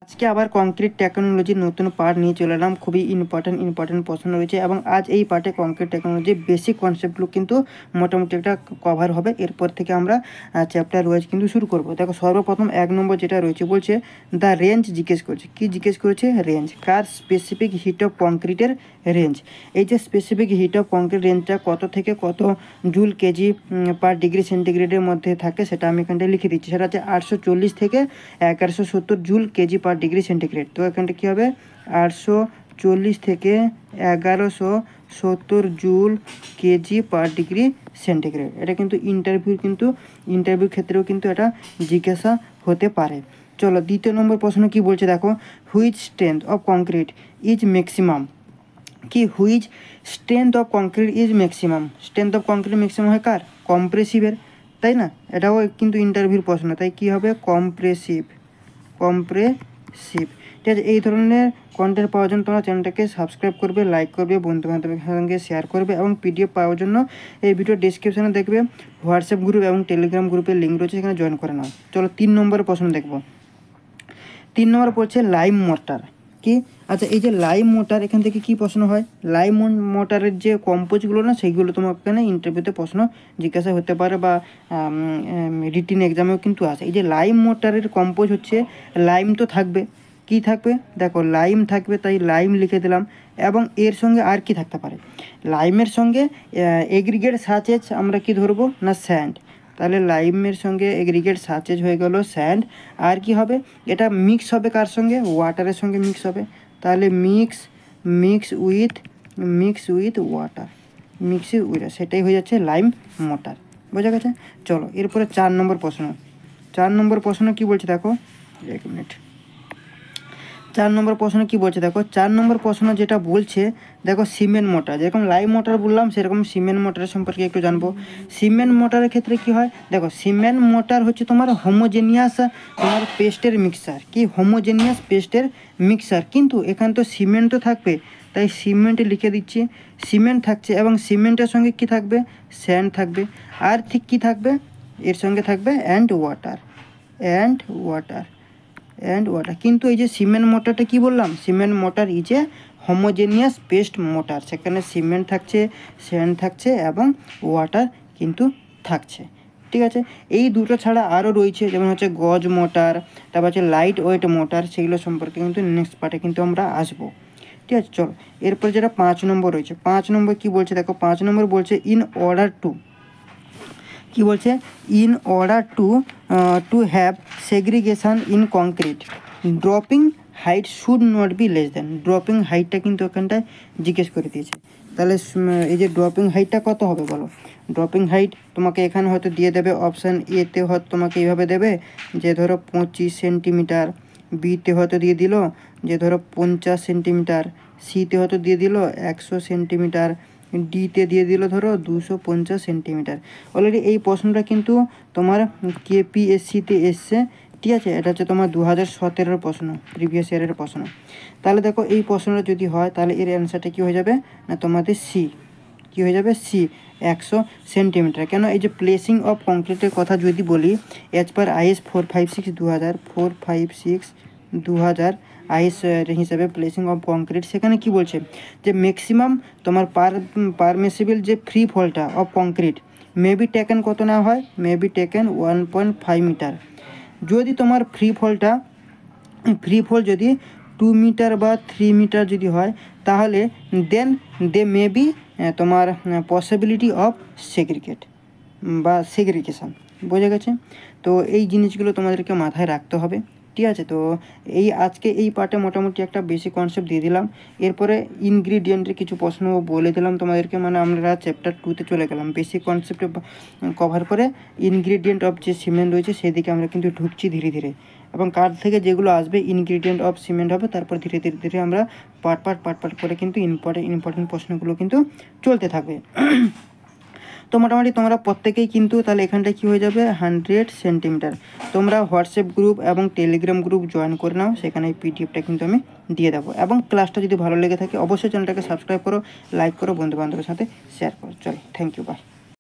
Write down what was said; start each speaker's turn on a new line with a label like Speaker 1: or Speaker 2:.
Speaker 1: আজকে আবার কংক্রিট টেকনোলজির নতুন পার্ট নিয়ে চলে এলাম। খুবই ইম্পর্টেন্ট প্রশ্ন রয়েছে এবং আজ এই পার্টে কংক্রিট টেকনোলজির বেসিক কনসেপ্টগুলো কিন্তু মোটামুটি একটা কভার হবে। এরপর থেকে আমরা চ্যাপ্টার ওয়াইজ কিন্তু শুরু করব। দেখো সর্বপ্রথম 1 নম্বর যেটা রয়েছে বলছে দ্য রেঞ্জ জিজ্ঞেস করছে। কি জিজ্ঞেস করেছে? Range. Car specific heat of কংক্রিটের রেঞ্জ। এই যে স্পেসিফিক হিট অফ কংক্রিট রেঞ্জটা কত থেকে কত জুল কেজি পার ডিগ্রি সেন্টিগ্রেডের মধ্যে থাকে সেটা আমি এখানটায় লিখে দিচ্ছি। সেটা হচ্ছে 840 থেকে 1170 জুল কেজি পার ডিগ্রি সেন্টিগ্রেড। তো এখানটা কী হবে? 840 থেকে 1170 জুল কেজি পার ডিগ্রি সেন্টিগ্রেড। এটা কিন্তু ইন্টারভিউ ক্ষেত্রেও কিন্তু এটা জিজ্ঞাসা হতে পারে। চলো দ্বিতীয় নম্বর প্রশ্ন কি বলছে দেখো, which strength of concrete is maximum. কি which strength of concrete is maximum. Strength of concrete maximum হয় কার? কম্প্রেসিভের, তাই না? এটাও কিন্তু ইন্টারভিউর প্রশ্ন, তাই কি হবে? কম্প্রেসিভ। ঠিক আছে, এই ধরনের কন্টেন্ট পাওয়ার জন্য তোমরা চ্যানেলটাকে সাবস্ক্রাইব করবে, লাইক করবে, বন্ধু বান্ধবের সঙ্গে শেয়ার করবে এবং পিডিএফ পাওয়ার জন্য এই ভিডিও ডিসক্রিপশানে দেখবে হোয়াটসঅ্যাপ গ্রুপ এবং টেলিগ্রাম গ্রুপের লিঙ্ক রয়েছে, সেখানে জয়েন করে নাও। চলো 3 নম্বরের প্রশ্ন দেখবো। 3 নম্বর পড়ছে লাইম মোটার। কি? আচ্ছা, এই যে লাইম মোটার, এখান থেকে কি প্রশ্ন হয়? লাইম মোটারের যে কম্পোজগুলো না, সেইগুলো তোমার এখানে ইন্টারভিউতে প্রশ্ন জিজ্ঞাসা হতে পারে বা রিটিন এক্সামেও কিন্তু আসে। এই যে লাইম মোটারের কম্পোজ হচ্ছে, লাইম তো থাকবে, কি থাকবে দেখো, লাইম থাকবে, তাই লাইম লিখে দিলাম। এবং এর সঙ্গে আর কি থাকতে পারে? লাইমের সঙ্গে এগ্রিগেট সাচেজ আমরা কি ধরবো না? স্যান্ড। তাহলে লাইমের সঙ্গে এগ্রিগেট সাচেজ হয়ে গেল স্যান্ড। আর কি হবে? এটা মিক্স হবে কার সঙ্গে? ওয়াটারের সঙ্গে মিক্স হবে। তাহলে মিক্স উইথ ওয়াটার, সেটাই হয়ে যাচ্ছে লাইম মোটার। বোঝা গেছে? চলো এরপরে 4 নম্বর প্রশ্ন। 4 নম্বর প্রশ্ন কি বলছে দেখো, 1 মিনিট। 4 নম্বর প্রশ্ন কি বলছে দেখো, 4 নম্বর প্রশ্ন যেটা বলছে দেখো, সিমেন্ট মোটর। যেরকম লাইম মোটর বললাম, সেরকম সিমেন্ট মোটরের সম্পর্কে একটু জানবো। সিমেন্ট মোটরের ক্ষেত্রে কি হয় দেখো, সিমেন্ট মোটর হচ্ছে তোমার হোমোজেনিয়াস তোমার পেস্টের মিক্সার। কি? হোমোজেনিয়াস পেস্টের মিক্সার। কিন্তু এখানে তো সিমেন্টও থাকবে, তাই সিমেন্ট লিখে দিচ্ছি। সিমেন্ট থাকছে এবং সিমেন্টের সঙ্গে কি থাকবে? স্যান্ড থাকবে। আর ঠিক কি থাকবে? এর সঙ্গে থাকবে অ্যান্ড ওয়াটার। কিন্তু এই যে সিমেন্ট মোটরটা কি বললাম? Cement mortar is a homogeneous paste mortar. সেখানে সিমেন্ট থাকছে, স্যান্ড থাকছে এবং ওয়াটার কিন্তু থাকছে। ঠিক আছে, এই দুটো ছাড়া আরও রয়েছে, যেমন হচ্ছে গজ মোটর, তারপর হচ্ছে লাইট ওয়েট মোটর। সেগুলো সম্পর্কে কিন্তু নেক্সট পার্টে কিন্তু আমরা আসবো। ঠিক আছে, চলো এরপর যেটা 5 নম্বর রয়েছে। 5 নম্বর কি বলছে দেখো, 5 নম্বর বলছে ইন অর্ডার টু, কি বলছে? In order to have segregation in concrete, dropping height should not be less than. Dropping হাইটটা কিন্তু ওখানটায় জিজ্ঞেস করে দিয়েছে। তাহলে এই যে ড্রপিং হাইটটা কত হবে বলো? ড্রপিং হাইট তোমাকে এখানে হয়তো দিয়ে দেবে, অপশান এতে হয়তো তোমাকে এইভাবে দেবে যে ধরো 25 সেন্টিমিটার, বিতে হয়তো দিয়ে দিল যে ধরো 50 সেন্টিমিটার, সিতে হয়তো দিয়ে দিল 100 সেন্টিমিটার, ডিতে দিয়ে দিল ধরো 250 সেন্টিমিটার। অলরেডি এই প্রশ্নটা কিন্তু তোমার কেপিএসসিতে এসছে। ঠিক আছে, এটা হচ্ছে তোমার 2017 প্রশ্ন, প্রিভিয়াস ইয়ারের প্রশ্ন। তাহলে দেখো এই প্রশ্নটা যদি হয়, তাহলে এর অ্যান্সারটা কী হয়ে যাবে না তোমাদের সি। কী হয়ে যাবে? C, 100 centimetre. কেন? এই যে প্লেসিং অফ কংক্রিটের কথা যদি বলি, অ্যাজ পার IS 456/2000 আইএস হিসাবে প্লেসিং অফ কংক্রিট, সেখানে কি বলছে যে ম্যাক্সিমাম তোমার পারমিসিবল যে ফ্রি ফলটা of concrete may be taken কত নেওয়া হয়? May be taken 1.5 metre. যদি তোমার ফ্রি ফল যদি 2 মিটার বা 3 মিটার যদি হয়, তাহলে দেন দে মে বি তোমার পসিবিলিটি অফ সেগ্রিগেশন। বোঝা গেছে? তো এই জিনিসগুলো তোমাদেরকে মাথায় রাখতে হবে। ঠিক আছে, তো আজকে এই পার্টে মোটামুটি একটা বেসিক কনসেপ্ট দিয়ে দিলাম। এরপরে ইনগ্রিডিয়েন্টের কিছু প্রশ্ন বলে দিলাম তোমাদেরকে, মানে আমরা চ্যাপ্টার 2তে চলে গেলাম। বেসিক কনসেপ্টে কভার করে ইনগ্রিডিয়েন্ট অফ যে সিমেন্ট রয়েছে সেদিকে আমরা কিন্তু ঢুকছি ধীরে ধীরে, এবং কার থেকে যেগুলো আসবে ইনগ্রিডিয়েন্ট অফ সিমেন্ট হবে, তারপর ধীরে ধীরে আমরা পার্ট করে কিন্তু ইম্পর্টেন্ট প্রশ্নগুলো কিন্তু চলতে থাকবে। তো মোটামুটি তোমরা প্রত্যেকেই কিন্তু তাহলে এখানটায় কী হয়ে যাবে? 100 সেন্টিমিটার। তোমরা হোয়াটসঅ্যাপ গ্রুপ এবং টেলিগ্রাম গ্রুপ জয়েন করে নাও, সেখানে এই পিডিএফটা কিন্তু আমি দিয়ে দেবো। এবং ক্লাসটা যদি ভালো লেগে থাকে অবশ্যই চ্যানেলটাকে সাবস্ক্রাইব করো, লাইক করো, বন্ধু বান্ধবের সাথে শেয়ার করো। চলো, থ্যাংক ইউ, বাই।